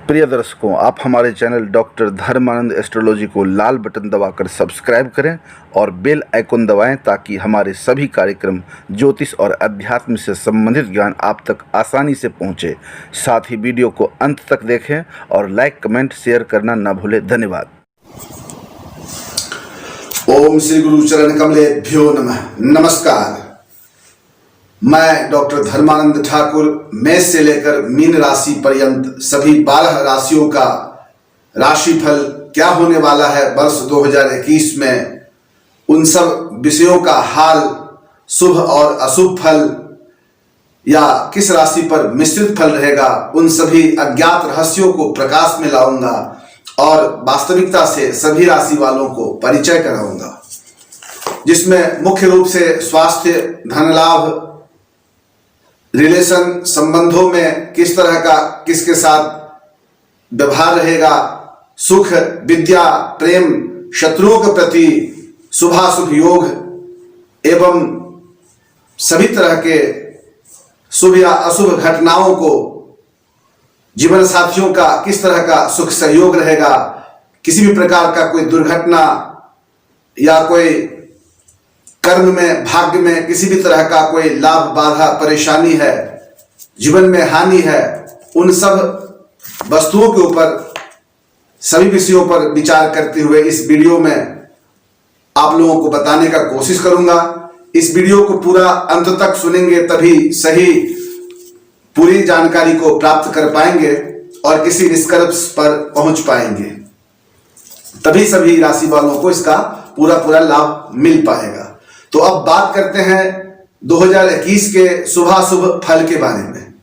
प्रिय दर्शकों, आप हमारे चैनल डॉक्टर धर्मानंद एस्ट्रोलॉजी को लाल बटन दबाकर सब्सक्राइब करें और बेल आइकन दबाएं ताकि हमारे सभी कार्यक्रम ज्योतिष और अध्यात्म से संबंधित ज्ञान आप तक आसानी से पहुंचे। साथ ही वीडियो को अंत तक देखें और लाइक, कमेंट, शेयर करना न भूलें। धन्यवाद। ओम श्री गुरु चरण कमलेभ्यो नमः। नमस्कार, मैं डॉक्टर धर्मानंद ठाकुर मेष से लेकर मीन राशि पर्यंत सभी 12 राशियों का राशिफल क्या होने वाला है वर्ष 2021 में, उन सब विषयों का हाल, शुभ और अशुभ फल या किस राशि पर मिश्रित फल रहेगा, उन सभी अज्ञात रहस्यों को प्रकाश में लाऊंगा और वास्तविकता से सभी राशि वालों को परिचय कराऊंगा, जिसमें मुख्य रूप से स्वास्थ्य, धन लाभ, रिलेशन, संबंधों में किस तरह का किसके साथ व्यवहार रहेगा, सुख, विद्या, प्रेम, शत्रुओं के प्रति शुभाशुभ योग एवं सभी तरह के शुभ या अशुभ घटनाओं को, जीवन साथियों का किस तरह का सुख सहयोग रहेगा, किसी भी प्रकार का कोई दुर्घटना या कोई कर्म में, भाग्य में किसी भी तरह का कोई लाभ, बाधा, परेशानी है, जीवन में हानि है, उन सब वस्तुओं के ऊपर, सभी विषयों पर विचार करते हुए इस वीडियो में आप लोगों को बताने का कोशिश करूंगा। इस वीडियो को पूरा अंत तक सुनेंगे तभी सही पूरी जानकारी को प्राप्त कर पाएंगे और किसी निष्कर्ष पर पहुंच पाएंगे, तभी सभी राशि वालों को इसका पूरा लाभ मिल पाएगा। तो अब बात करते हैं 2021 के शुभाशुभ फल के बारे में।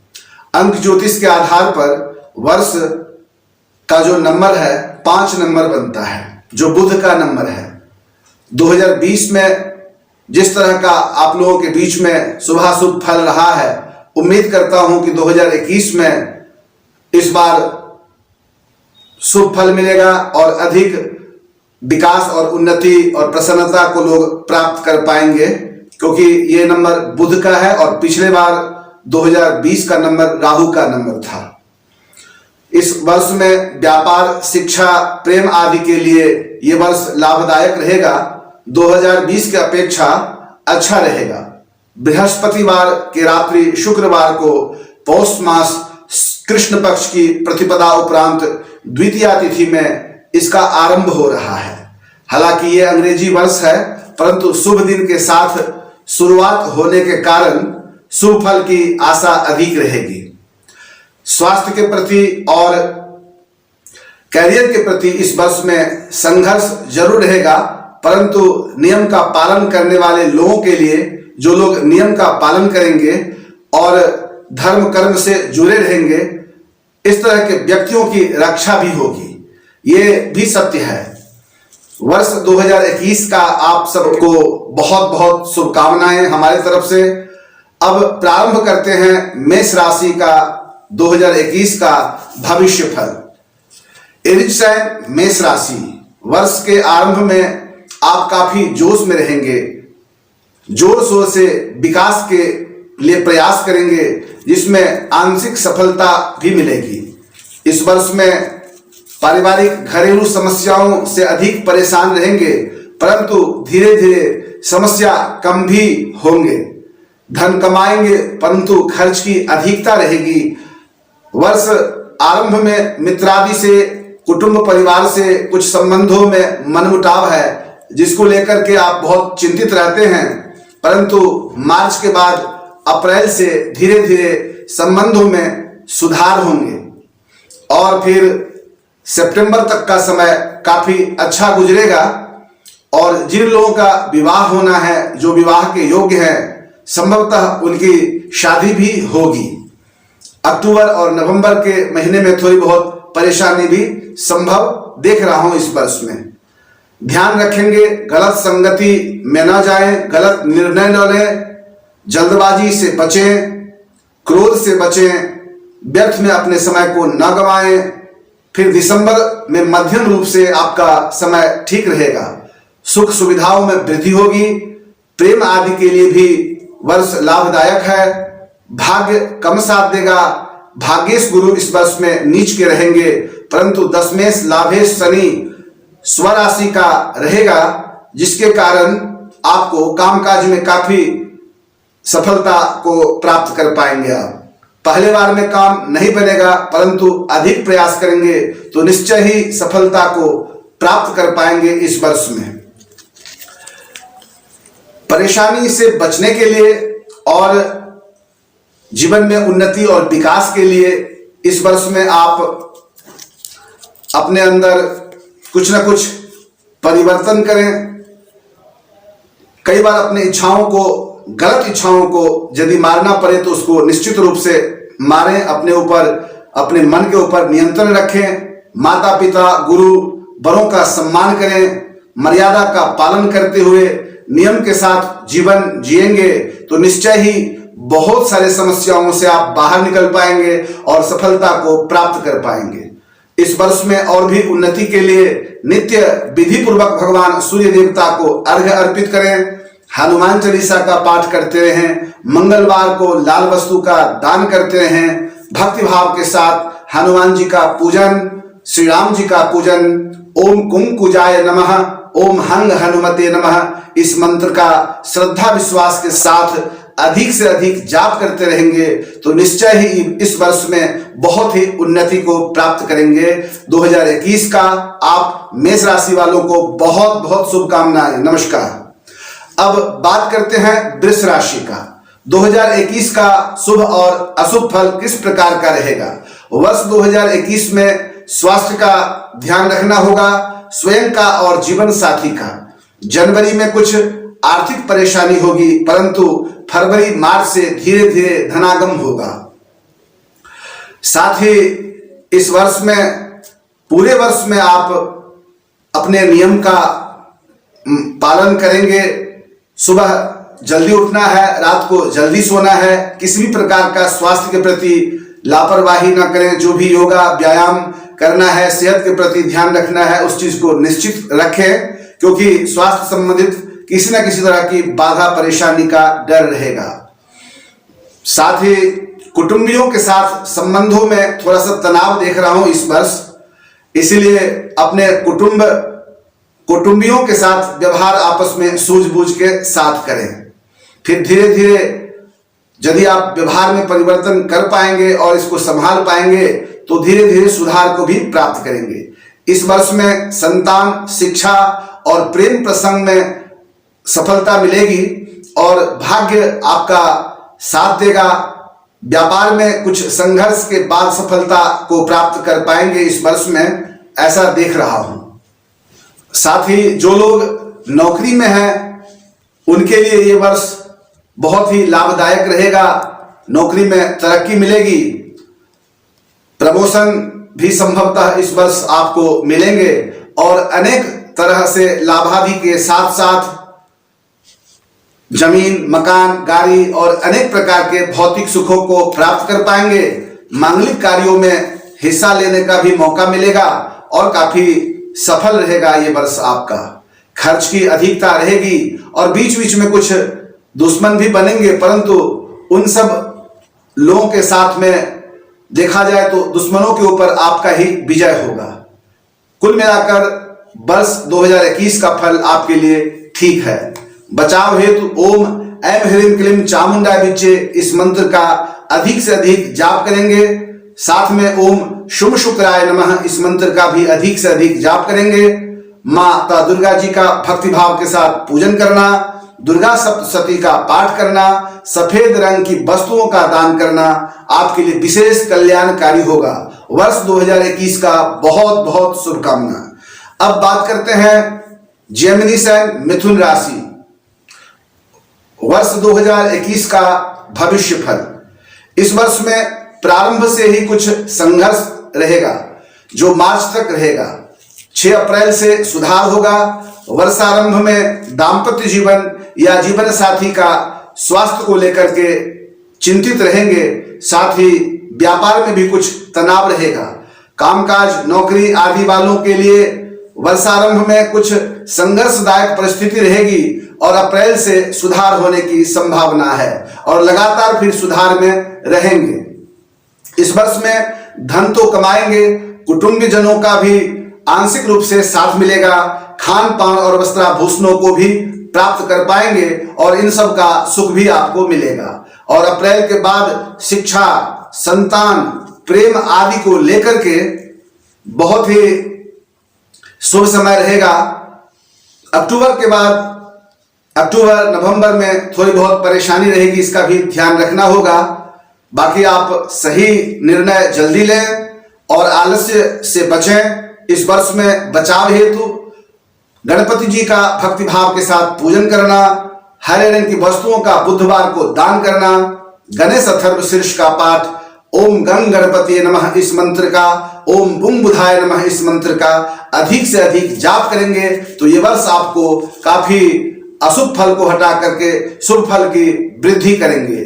अंक ज्योतिष के आधार पर वर्ष का जो नंबर है 5 नंबर बनता है, जो बुध का नंबर है। 2020 में जिस तरह का आप लोगों के बीच में शुभाशुभ फल रहा है, उम्मीद करता हूं कि 2021 में इस बार शुभ फल मिलेगा और अधिक विकास और उन्नति और प्रसन्नता को लोग प्राप्त कर पाएंगे, क्योंकि ये नंबर बुध का है और पिछले बार 2020 का नंबर राहु का नंबर था। इस वर्ष में व्यापार, शिक्षा, प्रेम आदि के लिए ये वर्ष लाभदायक रहेगा। 2020 की अपेक्षा अच्छा रहेगा। बृहस्पतिवार के रात्रि शुक्रवार को पौष मास कृष्ण पक्ष की प्रतिपदा उपरांत द्वितीया तिथि में इसका आरंभ हो रहा है। हालांकि ये अंग्रेजी वर्ष है, परंतु शुभ दिन के साथ शुरुआत होने के कारण शुभ फल की आशा अधिक रहेगी। स्वास्थ्य के प्रति और कैरियर के प्रति इस वर्ष में संघर्ष जरूर रहेगा, परंतु नियम का पालन करने वाले लोगों के लिए, जो लोग नियम का पालन करेंगे और धर्म कर्म से जुड़े रहेंगे, इस तरह के व्यक्तियों की रक्षा भी होगी। ये भी सत्य है। वर्ष 2021 का आप सबको बहुत बहुत शुभकामनाएं हमारी तरफ से। अब प्रारंभ करते हैं मेष राशि का 2021 का भविष्य फल। एरिज साइन मेष राशि, वर्ष के आरंभ में आप काफी जोश में रहेंगे, जोर शोर से विकास के लिए प्रयास करेंगे, जिसमें आंशिक सफलता भी मिलेगी। इस वर्ष में पारिवारिक घरेलू समस्याओं से अधिक परेशान रहेंगे, परंतु धीरे धीरे समस्या कम भी होंगे। धन कमाएंगे, परंतु खर्च की अधिकता रहेगी। वर्ष आरंभ में मित्रादि से, कुटुंब परिवार से कुछ संबंधों में मनमुटाव है, जिसको लेकर के आप बहुत चिंतित रहते हैं, परंतु मार्च के बाद अप्रैल से धीरे धीरे संबंधों में सुधार होंगे और फिर सितंबर तक का समय काफी अच्छा गुजरेगा। और जिन लोगों का विवाह होना है, जो विवाह के योग्य हैं, संभवतः उनकी शादी भी होगी। अक्टूबर और नवंबर के महीने में थोड़ी बहुत परेशानी भी संभव देख रहा हूं इस वर्ष में। ध्यान रखेंगे, गलत संगति में न जाएं, गलत निर्णय न लें, जल्दबाजी से बचें, क्रोध से बचें, व्यर्थ में अपने समय को न गंवाएं। फिर दिसंबर में मध्यम रूप से आपका समय ठीक रहेगा। सुख सुविधाओं में वृद्धि होगी। प्रेम आदि के लिए भी वर्ष लाभदायक है। भाग्य कम साथ देगा। भाग्येश गुरु इस वर्ष में नीच के रहेंगे, परंतु दशमेश लाभेश शनि स्वराशि का रहेगा, जिसके कारण आपको कामकाज में काफी सफलता को प्राप्त कर पाएंगे। आप पहले बार में काम नहीं बनेगा, परंतु अधिक प्रयास करेंगे तो निश्चय ही सफलता को प्राप्त कर पाएंगे इस वर्ष में। परेशानी से बचने के लिए और जीवन में उन्नति और विकास के लिए इस वर्ष में आप अपने अंदर कुछ ना कुछ परिवर्तन करें। कई बार अपनी इच्छाओं को, गलत इच्छाओं को यदि मारना पड़े तो उसको निश्चित रूप से मारें। अपने ऊपर, अपने मन के ऊपर नियंत्रण रखें। माता पिता, गुरु, बड़ों का सम्मान करें। मर्यादा का पालन करते हुए नियम के साथ जीवन जिएंगे तो निश्चय ही बहुत सारे समस्याओं से आप बाहर निकल पाएंगे और सफलता को प्राप्त कर पाएंगे। इस वर्ष में और भी उन्नति के लिए नित्य विधि पूर्वक भगवान सूर्य देवता को अर्घ्य अर्पित करें। हनुमान चालीसा का पाठ करते रहें। मंगलवार को लाल वस्तु का दान करते रहें। भक्ति भाव के साथ हनुमान जी का पूजन, श्री राम जी का पूजन, ओम कुंकुजाय नमः, ओम हंग हनुमते नमः, इस मंत्र का श्रद्धा विश्वास के साथ अधिक से अधिक जाप करते रहेंगे तो निश्चय ही इस वर्ष में बहुत ही उन्नति को प्राप्त करेंगे। 2021 का आप मेष राशि वालों को बहुत बहुत शुभकामनाएं। नमस्कार। अब बात करते हैं वृष राशि का। 2021 का शुभ और अशुभ फल किस प्रकार का रहेगा। वर्ष 2021 में स्वास्थ्य का ध्यान रखना होगा, स्वयं का और जीवन साथी का। जनवरी में कुछ आर्थिक परेशानी होगी, परंतु फरवरी मार्च से धीरे धीरे धनागम होगा। साथ ही इस वर्ष में, पूरे वर्ष में आप अपने नियम का पालन करेंगे। सुबह जल्दी उठना है, रात को जल्दी सोना है। किसी भी प्रकार का स्वास्थ्य के प्रति लापरवाही ना करें। जो भी योगा व्यायाम करना है, सेहत के प्रति ध्यान रखना है, उस चीज को निश्चित रखें, क्योंकि स्वास्थ्य संबंधित किसी न किसी तरह की बाधा परेशानी का डर रहेगा। साथ ही कुटुंबियों के साथ संबंधों में थोड़ा सा तनाव देख रहा हूं इस वर्ष, इसीलिए अपने कुटुंबियों के साथ व्यवहार आपस में सूझबूझ के साथ करें। फिर धीरे धीरे यदि आप व्यवहार में परिवर्तन कर पाएंगे और इसको संभाल पाएंगे तो धीरे धीरे सुधार को भी प्राप्त करेंगे। इस वर्ष में संतान, शिक्षा और प्रेम प्रसंग में सफलता मिलेगी और भाग्य आपका साथ देगा। व्यापार में कुछ संघर्ष के बाद सफलता को प्राप्त कर पाएंगे इस वर्ष में, ऐसा देख रहा हूं। साथ ही जो लोग नौकरी में हैं उनके लिए ये वर्ष बहुत ही लाभदायक रहेगा। नौकरी में तरक्की मिलेगी, प्रमोशन भी संभवतः इस वर्ष आपको मिलेंगे और अनेक तरह से लाभादि के साथ साथ जमीन, मकान, गाड़ी और अनेक प्रकार के भौतिक सुखों को प्राप्त कर पाएंगे। मांगलिक कार्यों में हिस्सा लेने का भी मौका मिलेगा और काफी सफल रहेगा ये वर्ष आपका। खर्च की अधिकता रहेगी और बीच बीच में कुछ दुश्मन भी बनेंगे, परंतु उन सब लोगों के साथ में देखा जाए तो दुश्मनों के ऊपर आपका ही विजय होगा। कुल मिलाकर वर्ष 2021 का फल आपके लिए ठीक है। बचाव हेतु ओम ऐं ह्रीं क्लीं चामुंडाय विच्चे इस मंत्र का अधिक से अधिक जाप करेंगे। साथ में ओम शुभ शुक्राय नमः इस मंत्र का भी अधिक से अधिक जाप करेंगे। माता दुर्गा जी का भक्ति भाव के साथ पूजन करना, दुर्गा सप्तशती का पाठ करना, सफेद रंग की वस्तुओं का दान करना आपके लिए विशेष कल्याणकारी होगा। वर्ष 2021 का बहुत बहुत शुभकामना। अब बात करते हैं जेमिनी साइन मिथुन राशि, वर्ष 2021 का भविष्य फल। इस वर्ष में प्रारंभ से ही कुछ संघर्ष रहेगा जो मार्च तक रहेगा। 6 अप्रैल से सुधार होगा। वर्षारंभ में दाम्पत्य जीवन या जीवन साथी का स्वास्थ्य को लेकर के चिंतित रहेंगे। साथ ही व्यापार में भी कुछ तनाव रहेगा। कामकाज, नौकरी आदि वालों के लिए वर्षारंभ में कुछ संघर्षदायक परिस्थिति रहेगी और अप्रैल से सुधार होने की संभावना है और लगातार फिर सुधार में रहेंगे। इस वर्ष में धन तो कमाएंगे, कुटुंबीजनों का भी आंशिक रूप से साथ मिलेगा, खान पान और वस्त्राभूषणों को भी प्राप्त कर पाएंगे और इन सब का सुख भी आपको मिलेगा। और अप्रैल के बाद शिक्षा, संतान, प्रेम आदि को लेकर के बहुत ही शुभ समय रहेगा। अक्टूबर के बाद अक्टूबर नवंबर में थोड़ी बहुत परेशानी रहेगी, इसका भी ध्यान रखना होगा। बाकी आप सही निर्णय जल्दी लें और आलस्य से बचें। इस वर्ष में बचाव हेतु गणपति जी का भक्तिभाव के साथ पूजन करना, हरे रंग की वस्तुओं का बुधवार को दान करना, गणेश अथर्व शीर्ष का पाठ, ओम गंग गणपति नमः इस मंत्र का, ओम बुंग बुधाय नमः इस मंत्र का अधिक से अधिक जाप करेंगे तो ये वर्ष आपको काफी अशुभ फल को हटा करके शुभ फल की वृद्धि करेंगे।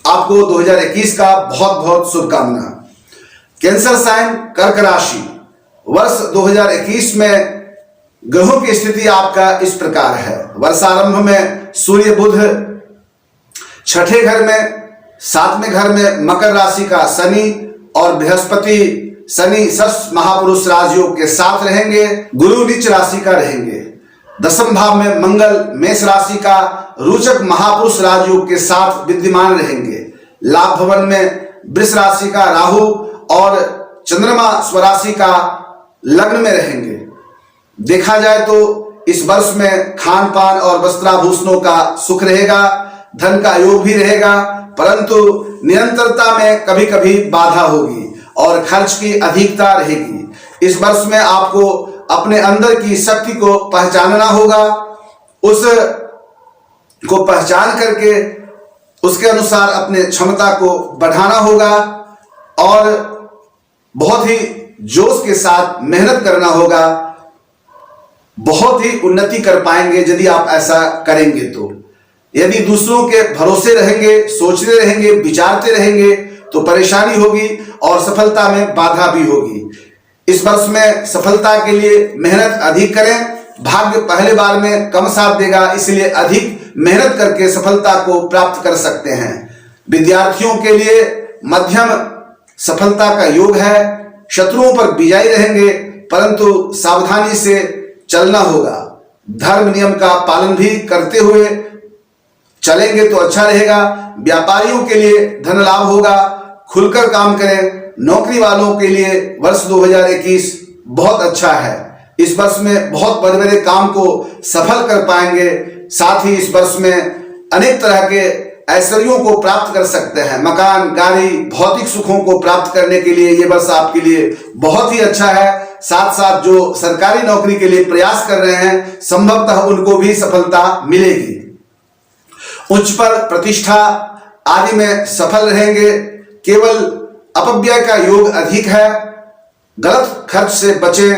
आपको 2021 का बहुत बहुत शुभकामना। कैंसर साइन कर्क राशि, वर्ष 2021 में ग्रहों की स्थिति आपका इस प्रकार है। वर्षारंभ में सूर्य बुध छठे घर में, सातवें घर में मकर राशि का शनि और बृहस्पति शनि षष्ठ महापुरुष राजयोग के साथ रहेंगे। गुरु नीच राशि का रहेंगे। दसम भाव में मंगल मेष राशि का रोचक महापुरुष राजयोग के साथ विद्यमान रहेंगे। लाभ भवन में वृष राशि का राहु और चंद्रमा स्वराशि का लग्न में रहेंगे। देखा जाए तो इस वर्ष में खान पान और वस्त्राभूषणों का सुख रहेगा, धन का योग भी रहेगा, परंतु निरंतरता में कभी कभी बाधा होगी और खर्च की अधिकता रहेगी। इस वर्ष में आपको अपने अंदर की शक्ति को पहचानना होगा, उस को पहचान करके उसके अनुसार अपने क्षमता को बढ़ाना होगा और बहुत ही जोश के साथ मेहनत करना होगा। बहुत ही उन्नति कर पाएंगे यदि आप ऐसा करेंगे तो। यदि दूसरों के भरोसे रहेंगे, सोचते रहेंगे, विचारते रहेंगे तो परेशानी होगी और सफलता में बाधा भी होगी। इस वर्ष में सफलता के लिए मेहनत अधिक करें। भाग्य पहले बार में कम साथ देगा, इसलिए अधिक मेहनत करके सफलता को प्राप्त कर सकते हैं। विद्यार्थियों के लिए मध्यम सफलता का योग है। शत्रुओं पर विजयी रहेंगे, परंतु सावधानी से चलना होगा। धर्म नियम का पालन भी करते हुए चलेंगे तो अच्छा रहेगा। व्यापारियों के लिए धन लाभ होगा, खुलकर काम करें। नौकरी वालों के लिए वर्ष 2021 बहुत अच्छा है। इस वर्ष में बहुत बड़े बड़े काम को सफल कर पाएंगे। साथ ही इस वर्ष में अनेक तरह के ऐश्वर्यों को प्राप्त कर सकते हैं। मकान, गाड़ी, भौतिक सुखों को प्राप्त करने के लिए ये वर्ष आपके लिए बहुत ही अच्छा है। साथ साथ जो सरकारी नौकरी के लिए प्रयास कर रहे हैं, संभवतः उनको भी सफलता मिलेगी। उच्च पर प्रतिष्ठा आदि में सफल रहेंगे। केवल अपव्यय का योग अधिक है। गलत खर्च से बचें,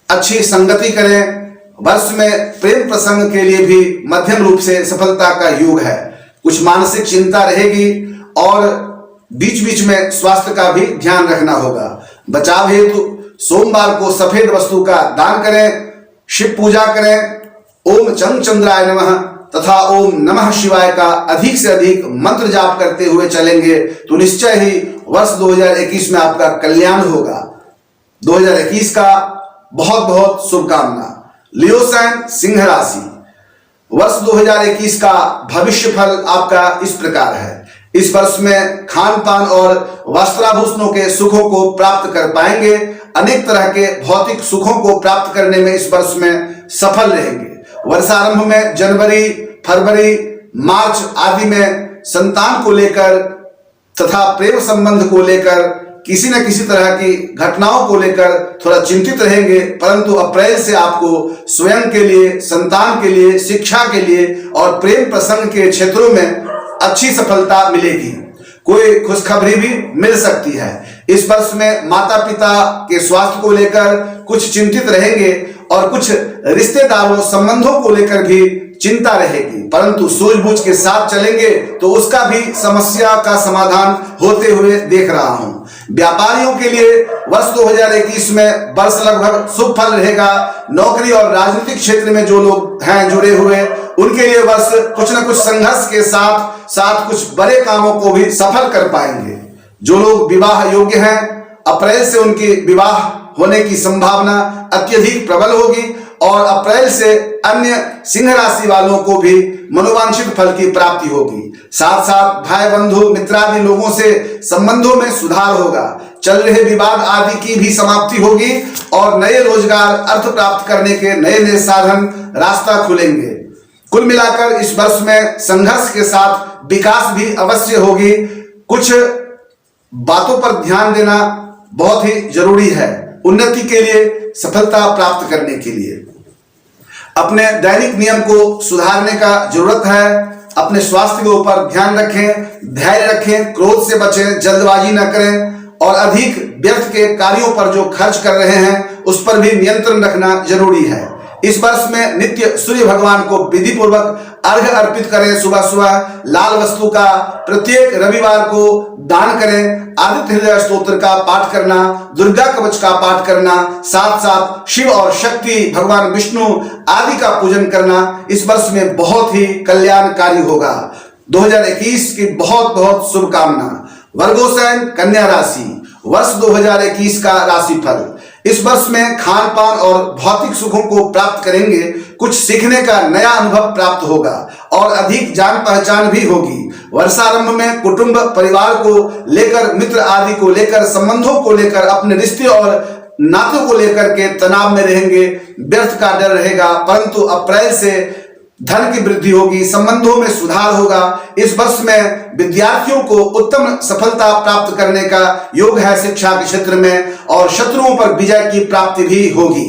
अच्छी संगति करें। वर्ष में प्रेम प्रसंग के लिए भी मध्यम रूप से सफलता का योग है। कुछ मानसिक चिंता रहेगी और बीच बीच में स्वास्थ्य का भी ध्यान रखना होगा। बचाव हेतु सोमवार को सफेद वस्तु का दान करें, शिव पूजा करें। ओम चंग चंद्राय नमः तथा ओम नमः शिवाय का अधिक से अधिक मंत्र जाप करते हुए चलेंगे तो निश्चय ही वर्ष 2021 में आपका कल्याण होगा। 2021 का बहुत बहुत शुभकामना। लियो साइन सिंह राशि, वर्ष 2021 का भविष्य फल आपका इस प्रकार है। इस वर्ष में खान पान और वस्त्राभूषणों के सुखों को प्राप्त कर पाएंगे। अनेक तरह के भौतिक सुखों को प्राप्त करने में इस वर्ष में सफल रहेंगे। वर्षारंभ में जनवरी, फरवरी, मार्च आदि में संतान को लेकर तथा प्रेम संबंध को लेकर किसी न किसी तरह की घटनाओं को लेकर थोड़ा चिंतित रहेंगे, परंतु अप्रैल से आपको स्वयं के लिए, संतान के लिए, शिक्षा के लिए और प्रेम प्रसंग के क्षेत्रों में अच्छी सफलता मिलेगी। कोई खुशखबरी भी मिल सकती है। इस वर्ष में माता पिता के स्वास्थ्य को लेकर कुछ चिंतित रहेंगे और कुछ रिश्तेदारों संबंधों को लेकर भी चिंता रहेगी, परंतु सूझबूझ के साथ चलेंगे तो उसका भी समस्या का समाधान होते हुए देख रहा हूं। व्यापारियों के लिए वर्ष 2021 में वर्ष लगभग शुभ फल रहेगा। नौकरी और राजनीतिक क्षेत्र में जो लोग हैं जुड़े हुए, उनके लिए वर्ष कुछ न कुछ संघर्ष के साथ साथ कुछ बड़े कामों को भी सफल कर पाएंगे। जो लोग विवाह योग्य हैं, अप्रैल से उनकी विवाह होने की संभावना अत्यधिक प्रबल होगी और अप्रैल से अन्य सिंह राशि वालों को भी मनोवांछित फल की प्राप्ति होगी। साथ साथ भाई बंधु मित्रादि लोगों से संबंधों में सुधार होगा। चल रहे विवाद आदि की भी समाप्ति होगी और नए रोजगार अर्थ प्राप्त करने के नए नए साधन रास्ता खुलेंगे। कुल मिलाकर इस वर्ष में संघर्ष के साथ विकास भी अवश्य होगी। कुछ बातों पर ध्यान देना बहुत ही जरूरी है उन्नति के लिए, सफलता प्राप्त करने के लिए। अपने दैनिक नियम को सुधारने का जरूरत है। अपने स्वास्थ्य के ऊपर ध्यान रखें, धैर्य रखें, क्रोध से बचें, जल्दबाजी न करें और अधिक व्यर्थ के कार्यों पर जो खर्च कर रहे हैं उस पर भी नियंत्रण रखना जरूरी है। इस वर्ष में नित्य सूर्य भगवान को विधि पूर्वक अर्घ्य अर्पित करें। सुबह सुबह लाल वस्तु का प्रत्येक रविवार को दान करें। आदित्य हृदय स्तोत्र का पाठ करना, दुर्गा कवच का पाठ करना, साथ साथ शिव और शक्ति भगवान विष्णु आदि का पूजन करना इस वर्ष में बहुत ही कल्याणकारी होगा। 2021 की बहुत बहुत शुभकामना। वर्गोसैन कन्या राशि, वर्ष 2021 का राशिफल। इस वर्ष में खान पान और भौतिक सुखों को प्राप्त करेंगे। कुछ सीखने का नया अनुभव प्राप्त होगा और अधिक जान पहचान भी होगी। वर्षारंभ में कुटुंब परिवार को लेकर, मित्र आदि को लेकर, संबंधों को लेकर, अपने रिश्ते और नातों को लेकर के तनाव में रहेंगे। व्यर्थ का डर रहेगा, परंतु अप्रैल से धन की वृद्धि होगी, संबंधों में सुधार होगा। इस वर्ष में विद्यार्थियों को उत्तम सफलता प्राप्त करने का योग है शिक्षा के क्षेत्र में और शत्रुओं पर विजय की प्राप्ति भी होगी।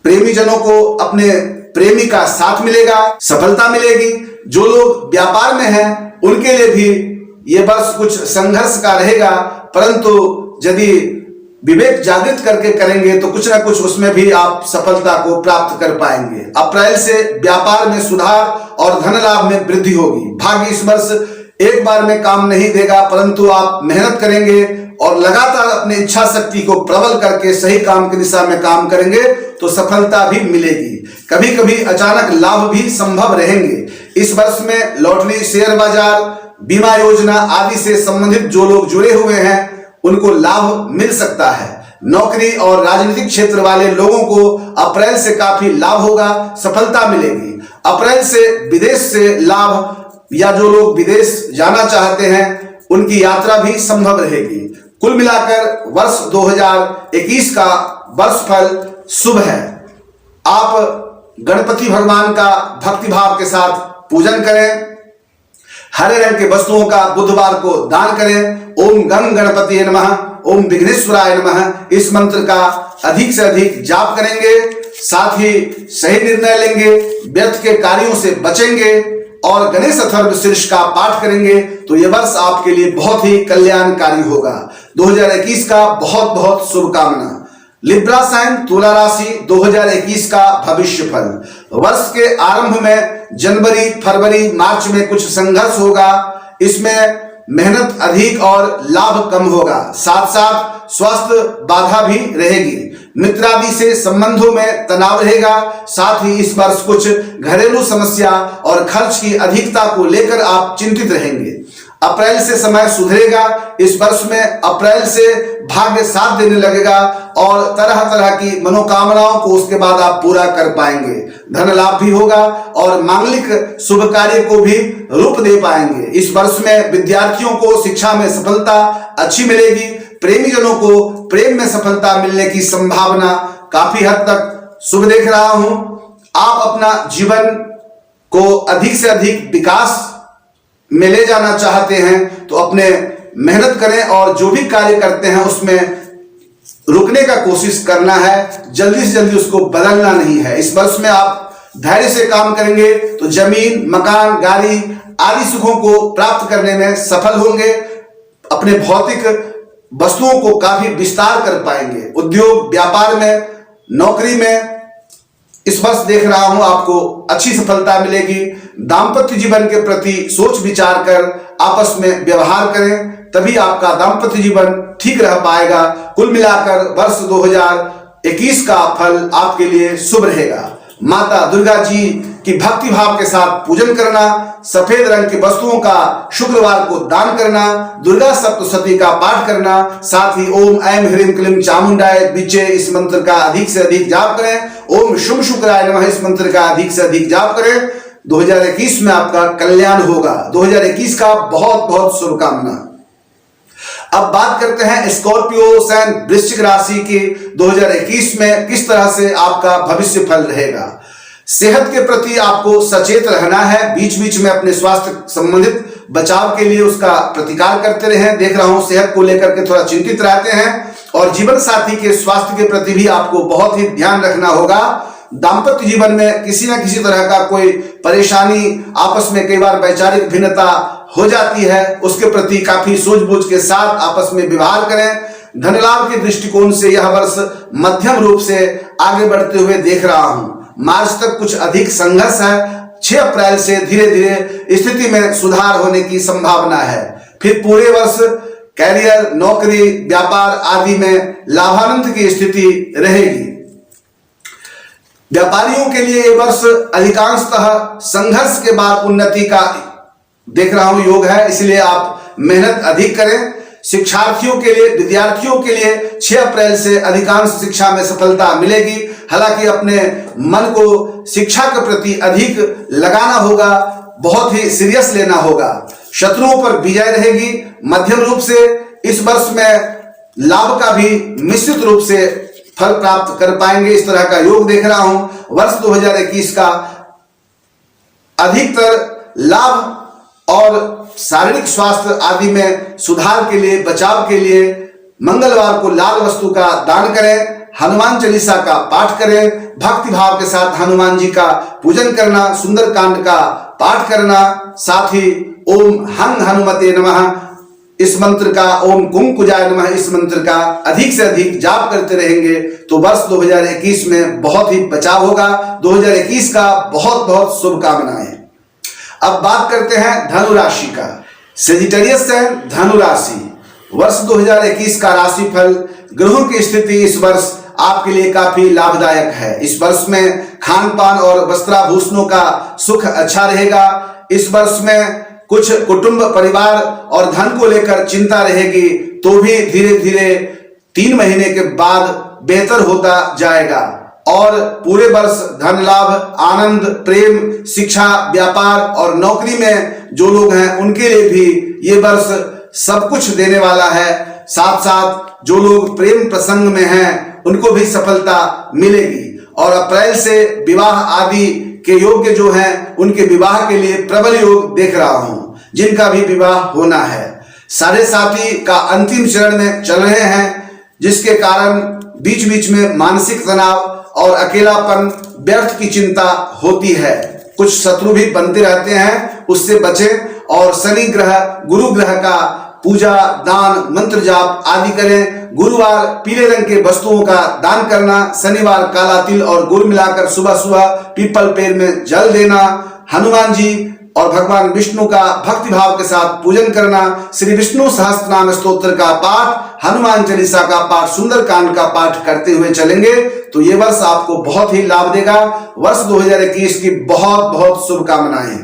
प्रेमी जनों को अपने प्रेमी का साथ मिलेगा, सफलता मिलेगी। जो लोग व्यापार में हैं उनके लिए भी ये वर्ष कुछ संघर्ष का रहेगा, परंतु यदि विवेक जागृत करके करेंगे तो कुछ ना कुछ उसमें भी आप सफलता को प्राप्त कर पाएंगे। अप्रैल से व्यापार में सुधार और धन लाभ में वृद्धि होगी। भाग्य इस वर्ष एक बार में काम नहीं देगा, परंतु आप मेहनत करेंगे और लगातार अपनी इच्छा शक्ति को प्रबल करके सही काम की दिशा में काम करेंगे तो सफलता भी मिलेगी। कभी कभी अचानक लाभ भी संभव रहेंगे। इस वर्ष में लॉटरी, शेयर बाजार, बीमा योजना आदि से संबंधित जो लोग जुड़े हुए हैं उनको लाभ मिल सकता है। नौकरी और राजनीतिक क्षेत्र वाले लोगों को अप्रैल से काफी लाभ होगा, सफलता मिलेगी। अप्रैल से विदेश से लाभ या जो लोग विदेश जाना चाहते हैं उनकी यात्रा भी संभव रहेगी। कुल मिलाकर वर्ष 2021 का वर्ष फल शुभ है। आप गणपति भगवान का भक्तिभाव के साथ पूजन करें। हरे रंग के वस्तुओं का बुधवार को दान करें। ओम गंग गणपति नमः, ओम विघ्नेश्वराय नमः इस मंत्र का अधिक से अधिक जाप करेंगे। साथ ही सही निर्णय लेंगे, व्यर्थ के कार्यों से बचेंगे और गणेश अथर्व शीर्ष का पाठ करेंगे तो यह वर्ष आपके लिए बहुत ही कल्याणकारी होगा। 2021 का बहुत बहुत शुभकामना। लिब्रा साइन तुला राशि 2021 का भविष्य फल। वर्ष के आरंभ में जनवरी, फरवरी, मार्च में कुछ संघर्ष होगा। इसमें मेहनत अधिक और लाभ कम होगा। साथ साथ स्वास्थ्य बाधा भी रहेगी। मित्रादि से संबंधों में तनाव रहेगा। साथ ही इस वर्ष कुछ घरेलू समस्या और खर्च की अधिकता को लेकर आप चिंतित रहेंगे। अप्रैल से समय सुधरेगा। इस वर्ष में अप्रैल से भाग्य साथ देने लगेगा और तरह तरह की मनोकामनाओं को उसके बाद आप पूरा कर पाएंगे। धन लाभ भी होगा और मांगलिक शुभ कार्य को भी रूप दे पाएंगे। इस वर्ष में विद्यार्थियों को शिक्षा में सफलता अच्छी मिलेगी। प्रेमी जनों को प्रेम में सफलता मिलने की संभावना काफी हद तक शुभ देख रहा हूं। आप अपना जीवन को अधिक से अधिक विकास में ले जाना चाहते हैं तो अपने मेहनत करें और जो भी कार्य करते हैं उसमें रुकने का कोशिश करना है, जल्दी से जल्दी उसको बदलना नहीं है। इस वर्ष में आप धैर्य से काम करेंगे तो जमीन, मकान, गाड़ी आदि सुखों को प्राप्त करने में सफल होंगे। अपने भौतिक वस्तुओं को काफी विस्तार कर पाएंगे। उद्योग, व्यापार में, नौकरी में इस वर्ष देख रहा हूं आपको अच्छी सफलता मिलेगी। दाम्पत्य जीवन के प्रति सोच विचार कर आपस में व्यवहार करें, तभी आपका दाम्पत्य जीवन ठीक रह पाएगा। कुल मिलाकर वर्ष 2021 का फल आपके लिए शुभ रहेगा। माता दुर्गा जी की भक्ति भाव के साथ पूजन करना, सफेद रंग की वस्तुओं का शुक्रवार को दान करना, दुर्गा सप्तशती का पाठ करना, साथ ही ओम ऐं ह्रीं क्लीं चामुंडाय विचे इस मंत्र का अधिक से अधिक जाप करें। ओम शुभ शुक्राय नमः इस मंत्र का अधिक से अधिक जाप करें। 2021 में आपका कल्याण होगा। 2021 का बहुत बहुत शुभकामना। अब बात करते हैं स्कॉर्पियो और वृश्चिक राशि की 2021 में किस तरह से आपका भविष्य फल रहेगा। सेहत के प्रति आपको सचेत रहना है। बीच बीच में अपने स्वास्थ्य संबंधित बचाव के लिए उसका प्रतिकार करते रहें। देख रहा हूं सेहत को लेकर के थोड़ा चिंतित रहते हैं, और जीवन साथी के स्वास्थ्य के प्रति भी आपको बहुत ही ध्यान रखना होगा। दाम्पत्य जीवन में किसी न किसी तरह का कोई परेशानी, आपस में कई बार वैचारिक भिन्नता हो जाती है, उसके प्रति काफी सूझबूझ के साथ आपस में व्यवहार करें। धन लाभ के दृष्टिकोण से यह वर्ष मध्यम रूप से आगे बढ़ते हुए देख रहा हूं। मार्च तक कुछ अधिक संघर्ष है। 6 अप्रैल से धीरे धीरे स्थिति में सुधार होने की संभावना है। फिर पूरे वर्ष कैरियर, नौकरी, व्यापार आदि में लाभान्वित की स्थिति रहेगी। व्यापारियों के लिए यह वर्ष अधिकांशतः संघर्ष के बाद उन्नति का देख रहा हूं योग है, इसलिए आप मेहनत अधिक करें। शिक्षार्थियों के लिए, विद्यार्थियों के लिए 6 अप्रैल से अधिकांश शिक्षा में सफलता मिलेगी। हालांकि अपने मन को शिक्षा के प्रति अधिक लगाना होगा, बहुत ही सीरियस लेना होगा। शत्रुओं पर विजय रहेगी। मध्यम रूप से इस वर्ष में लाभ का भी मिश्रित रूप से फल प्राप्त कर पाएंगे, इस तरह का योग देख रहा हूं। वर्ष 2021 का अधिकतर लाभ और शारीरिक स्वास्थ्य आदि में सुधार के लिए, बचाव के लिए मंगलवार को लाल वस्तु का दान करें। हनुमान चालीसा का पाठ करें। भक्ति भाव के साथ हनुमान जी का पूजन करना, सुंदरकांड का पाठ करना, साथ ही ओम हं हनुमते नमः इस मंत्र का, ओम कुंकुजाय नमः इस मंत्र का अधिक से अधिक जाप करते रहेंगे तो वर्ष 2021 में बहुत ही बचाव होगा। 2021 का बहुत बहुत शुभकामनाएं। अब बात करते हैं धनु राशि का। सेजिटेरियस है धनु राशि। वर्ष 2021 का राशिफल, ग्रहों की स्थिति इस वर्ष आपके लिए काफी लाभदायक है। इस वर्ष में खान पान और वस्त्राभूषणों का सुख अच्छा रहेगा। इस वर्ष में कुछ कुटुंब, परिवार और धन को लेकर चिंता रहेगी, तो भी धीरे धीरे 3 महीने के बाद बेहतर होता जाएगा। और पूरे वर्ष धन लाभ, आनंद, प्रेम, शिक्षा, व्यापार और नौकरी में जो लोग हैं उनके लिए भी ये वर्ष सब कुछ देने वाला है। साथ साथ जो लोग प्रेम प्रसंग में हैं उनको भी सफलता मिलेगी। और अप्रैल से विवाह आदि के योग्य जो हैं उनके विवाह के लिए प्रबल योग देख रहा हूं, जिनका भी विवाह होना है। साढ़े साथी का अंतिम चरण में चल रहे हैं, जिसके कारण बीच बीच में मानसिक तनाव और अकेलापन, व्यर्थ की चिंता होती है। कुछ शत्रु भी बनते रहते हैं, उससे बचें। और शनि ग्रह, गुरु ग्रह का पूजा, दान, मंत्र जाप आदि करें। गुरुवार पीले रंग के वस्तुओं का दान करना, शनिवार काला तिल और गुड़ मिलाकर सुबह सुबह पीपल पेड़ में जल देना, हनुमान जी और भगवान विष्णु का भक्ति भाव के साथ पूजन करना, श्री विष्णु सहस्त्रनाम स्तोत्र का पाठ, हनुमान चालीसा का पाठ, सुंदरकांड का पाठ करते हुए चलेंगे तो ये वर्ष आपको बहुत ही लाभ देगा। वर्ष 2021 की बहुत बहुत शुभकामनाएं।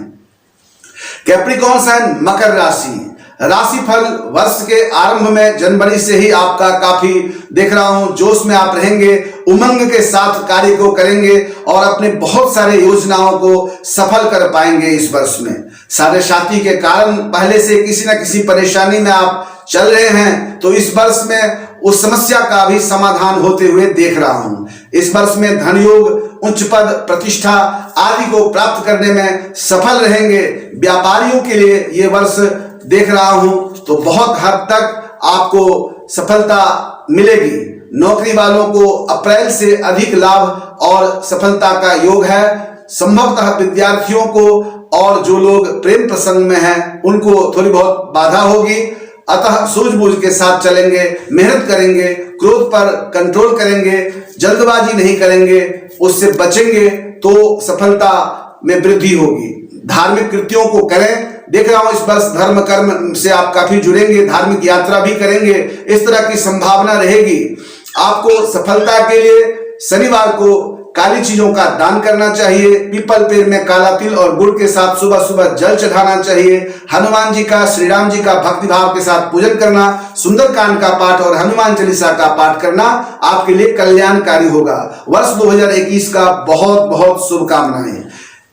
कैप्रिकॉन साइन मकर राशि। राशिफल वर्ष के आरंभ में जनवरी से ही आपका काफी देख रहा हूं जोश में आप रहेंगे, उमंग के साथ कार्य को करेंगे और अपने बहुत सारे योजनाओं को सफल कर पाएंगे इस वर्ष में। साढ़े साथी के कारण पहले से किसी न किसी परेशानी में आप चल रहे हैं, तो इस वर्ष में उस समस्या का भी समाधान होते हुए देख रहा हूं। इस वर्ष में धन योग, उच्च पद, प्रतिष्ठा आदि को प्राप्त करने में सफल रहेंगे। व्यापारियों के लिए ये वर्ष देख रहा हूं तो बहुत हद तक आपको सफलता मिलेगी। नौकरी वालों को अप्रैल से अधिक लाभ और सफलता का योग है। संभवतः विद्यार्थियों को और जो लोग प्रेम प्रसंग में हैं उनको थोड़ी बहुत बाधा होगी, अतः सूझबूझ के साथ चलेंगे, मेहनत करेंगे, क्रोध पर कंट्रोल करेंगे, जल्दबाजी नहीं करेंगे, उससे बचेंगे तो सफलता में वृद्धि होगी। धार्मिक कृत्यों को करें। देख रहा हूं इस वर्ष धर्म कर्म से आप काफी जुड़ेंगे, धार्मिक यात्रा भी करेंगे, इस तरह की संभावना रहेगी। आपको सफलता के लिए शनिवार को काली चीजों का दान करना चाहिए। पीपल पेड़ में काला तिल और गुड़ के साथ सुबह सुबह जल चढ़ाना चाहिए। हनुमान जी का, श्री राम जी का भक्ति भाव के साथ पूजन करना, सुंदरकांड का पाठ और हनुमान चालीसा का पाठ करना आपके लिए कल्याणकारी होगा। वर्ष 2021 का बहुत बहुत शुभकामनाएं।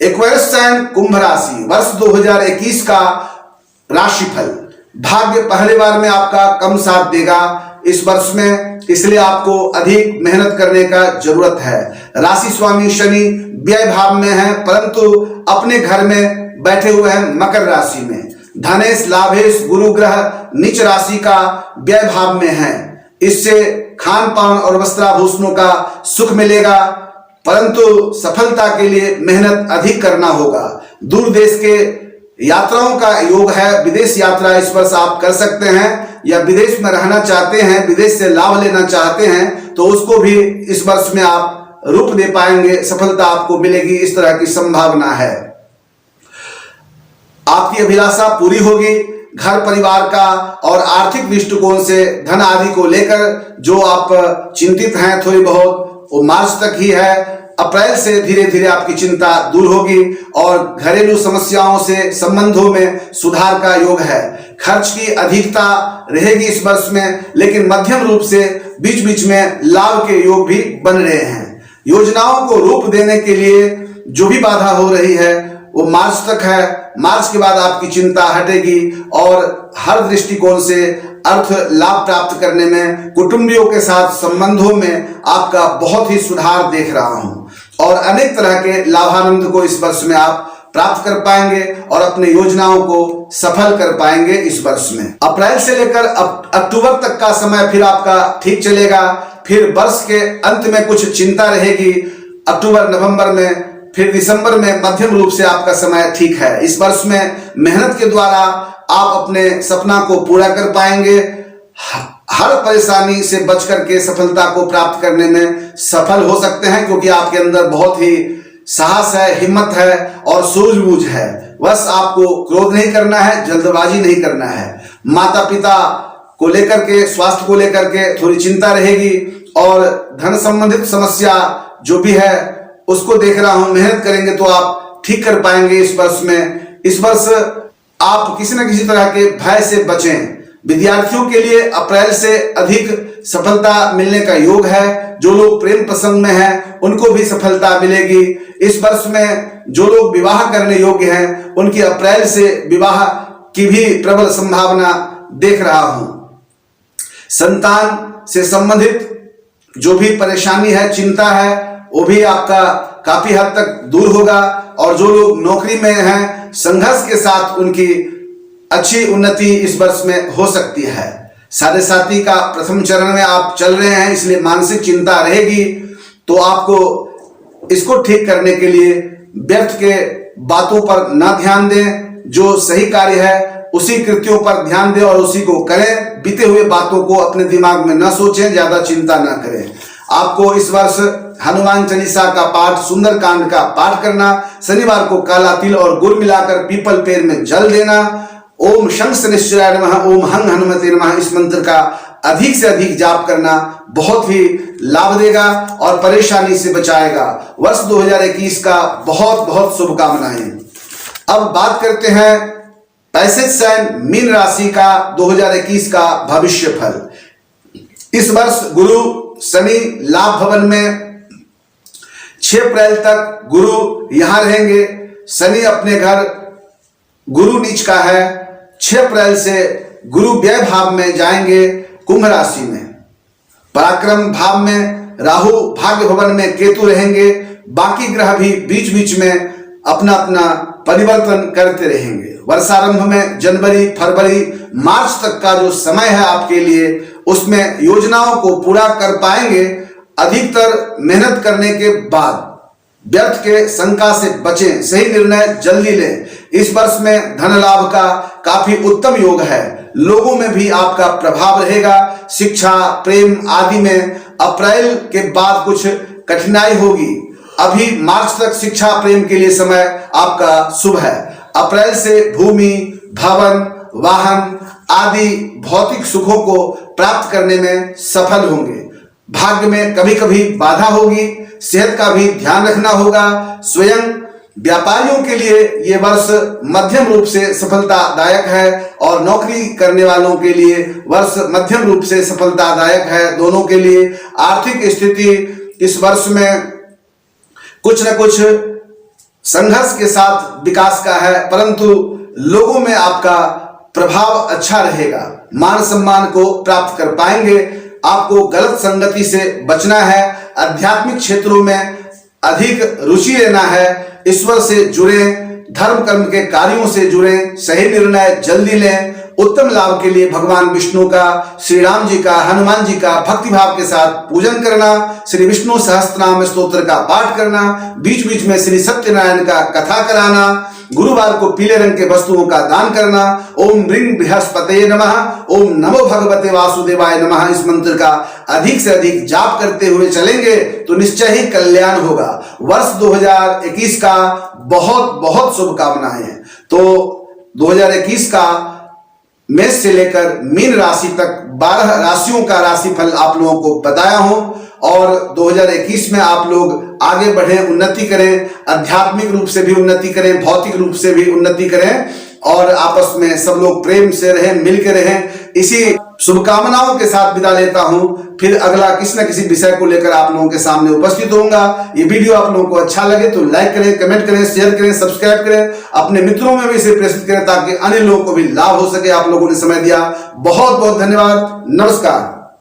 एक्वेरियस साइन कुंभ राशि, वर्ष 2021 का राशिफल। भाग्य पहले बार में आपका कम साथ देगा इस वर्ष में, इसलिए आपको अधिक मेहनत करने का जरूरत है। राशि स्वामी शनि व्यय भाव में है, परंतु अपने घर में बैठे हुए हैं मकर राशि में। धनेश लाभेश गुरु ग्रह नीच राशि का व्यय भाव में है, इससे खान पान और वस्त्राभूषणों का सुख मिलेगा, परंतु सफलता के लिए मेहनत अधिक करना होगा। दूर देश के यात्राओं का योग है, विदेश यात्रा इस वर्ष आप कर सकते हैं, या विदेश में रहना चाहते हैं, विदेश से लाभ लेना चाहते हैं तो उसको भी इस वर्ष में आप रूप दे पाएंगे, सफलता आपको मिलेगी, इस तरह की संभावना है। आपकी अभिलाषा पूरी होगी। घर परिवार का और आर्थिक दृष्टिकोण से धन आदि को लेकर जो आप चिंतित हैं थोड़ी बहुत, वो मार्च तक ही है। अप्रैल से धीरे धीरे आपकी चिंता दूर होगी और घरेलू समस्याओं से संबंधों में सुधार का योग है। खर्च की अधिकता रहेगी इस वर्ष में, लेकिन मध्यम रूप से बीच बीच में लाभ के योग भी बन रहे हैं। योजनाओं को रूप देने के लिए जो भी बाधा हो रही है वो मार्च तक है। मार्च के बाद आपकी चिंता हटेगी और हर दृष्टिकोण से अर्थ लाभ प्राप्त करने में, कुटुंबियों के साथ संबंधों में आपका बहुत ही सुधार देख रहा हूं और अनेक तरह के लाभानंद को इस वर्ष में आप प्राप्त कर पाएंगे और अपने योजनाओं को सफल कर पाएंगे इस वर्ष में। अप्रैल से लेकर अक्टूबर तक का समय फिर आपका ठीक चलेगा। फिर वर्ष के अंत में कुछ चिंता रहेगी अक्टूबर नवंबर में, फिर दिसंबर में मध्यम रूप से आपका समय ठीक है। इस वर्ष में मेहनत के द्वारा आप अपने सपना को पूरा कर पाएंगे। हर परेशानी से बच करके सफलता को प्राप्त करने में सफल हो सकते हैं, क्योंकि आपके अंदर बहुत ही साहस है, हिम्मत है और सूझबूझ है। बस आपको क्रोध नहीं करना है, जल्दबाजी नहीं करना है। माता पिता को लेकर के, स्वास्थ्य को लेकर के थोड़ी चिंता रहेगी और धन संबंधित समस्या जो भी है उसको देख रहा हूं। मेहनत करेंगे तो आप ठीक कर पाएंगे इस वर्ष में। इस वर्ष आप किसी न किसी तरह के भय से बचें। विद्यार्थियों के लिए अप्रैल से अधिक सफलता मिलने का योग है। जो लोग प्रेम प्रसंग में हैं उनको भी सफलता मिलेगी। इस वर्ष में जो लोग विवाह करने योग्य हैं उनकी अप्रैल से विवाह की भी प्रबल संभावना देख रहा हूं। संतान से संबंधित जो भी परेशानी है, चिंता है, वो भी आपका काफी हद तक दूर होगा। और जो लोग नौकरी में हैं, संघर्ष के साथ उनकी अच्छी उन्नति इस वर्ष में हो सकती है। साढ़े साथी का प्रथम चरण में आप चल रहे हैं, इसलिए मानसिक चिंता रहेगी, तो आपको इसको ठीक करने के लिए व्यर्थ के बातों पर ना ध्यान दें। जो सही कार्य है उसी कृत्यों पर ध्यान दें और उसी को करें। बीते हुए बातों को अपने दिमाग में न सोचें, ज्यादा चिंता ना करें। आपको इस वर्ष हनुमान चालीसा का पाठ, सुंदरकांड का पाठ करना, शनिवार को काला तिल और गुड़ मिलाकर पीपल पेड़ में जल देना, ओम शंख शनिश्चराय नमः, ओम हंग हनुमते नमः, इस मंत्र का अधिक से अधिक जाप करना बहुत ही लाभ देगा और परेशानी से बचाएगा। वर्ष 2021 का बहुत बहुत शुभकामनाएं। अब बात करते हैं पैसेज साइन मीन राशि का 2021 का भविष्य फल। इस वर्ष गुरु शनि लाभ भवन में 6 अप्रैल तक गुरु यहां रहेंगे। शनि अपने घर गुरु नीच का है। 6 अप्रैल से गुरु व्यय भाव में जाएंगे कुंभ राशि में। पराक्रम भाव में राहु, भाग्य भवन में केतु रहेंगे। बाकी ग्रह भी बीच बीच में अपना अपना परिवर्तन करते रहेंगे। वर्षारंभ में जनवरी, फरवरी, मार्च तक का जो समय है आपके लिए, उसमें योजनाओं को पूरा कर पाएंगे। अधिकतर मेहनत करने के बाद व्यर्थ के शंका से बचें, सही निर्णय जल्दी लें। इस वर्ष में धन लाभ का काफी उत्तम योग है। लोगों में भी आपका प्रभाव रहेगा। शिक्षा, प्रेम आदि में अप्रैल के बाद कुछ कठिनाई होगी। अभी मार्च तक शिक्षा प्रेम के लिए समय आपका शुभ है। अप्रैल से भूमि, भवन, वाहन आदि भौतिक सुखों को प्राप्त करने में सफल होंगे। भाग्य में कभी कभी बाधा होगी, सेहत का भी ध्यान रखना होगा। स्वयं व्यापारियों के लिए यह वर्ष मध्यम रूप से सफलतादायक है और नौकरी करने वालों के लिए वर्ष मध्यम रूप से सफलतादायक है। दोनों के लिए आर्थिक स्थिति इस वर्ष में कुछ न कुछ संघर्ष के साथ विकास का है, परंतु लोगों में आपका प्रभाव अच्छा रहेगा। मान सम्मान को प्राप्त कर पाएंगे। आपको गलत संगति से बचना है। आध्यात्मिक क्षेत्रों में अधिक रुचि लेना है। ईश्वर से जुड़े, धर्म कर्म के कार्यों से जुड़े, सही निर्णय जल्दी लें। उत्तम लाभ के लिए भगवान विष्णु का, श्री राम जी का, हनुमान जी का भक्तिभाव के साथ पूजन करना, श्री विष्णु सहस्त्रनाम स्तोत्र का पाठ करना, बीच बीच में श्री सत्यनारायण का कथा कराना, गुरुवार को पीले रंग के वस्तुओं का दान करना। ओम ह्रीं बृहस्पते नमः, ओम नमो भगवते वासुदेवाय नमः इस मंत्र का अधिक से अधिक जाप करते हुए चलेंगे तो निश्चय ही कल्याण होगा। वर्ष 2021 का बहुत बहुत शुभकामनाएं। तो 2021 का मेष से लेकर मीन राशि तक 12 राशियों का राशिफल आप लोगों को बताया हूं और 2021 में आप लोग आगे बढ़ें, उन्नति करें, आध्यात्मिक रूप से भी उन्नति करें, भौतिक रूप से भी उन्नति करें और आपस में सब लोग प्रेम से रहें, मिलकर रहें। इसी शुभकामनाओं के साथ विदा लेता हूं। फिर अगला किसी न किसी विषय को लेकर आप लोगों के सामने उपस्थित होऊंगा। ये वीडियो आप लोगों को अच्छा लगे तो लाइक करें, कमेंट करें, शेयर करें, सब्सक्राइब करें, अपने मित्रों में भी इसे प्रेषित करें ताकि अन्य लोगों को भी लाभ हो सके। आप लोगों ने समय दिया, बहुत बहुत धन्यवाद। नमस्कार।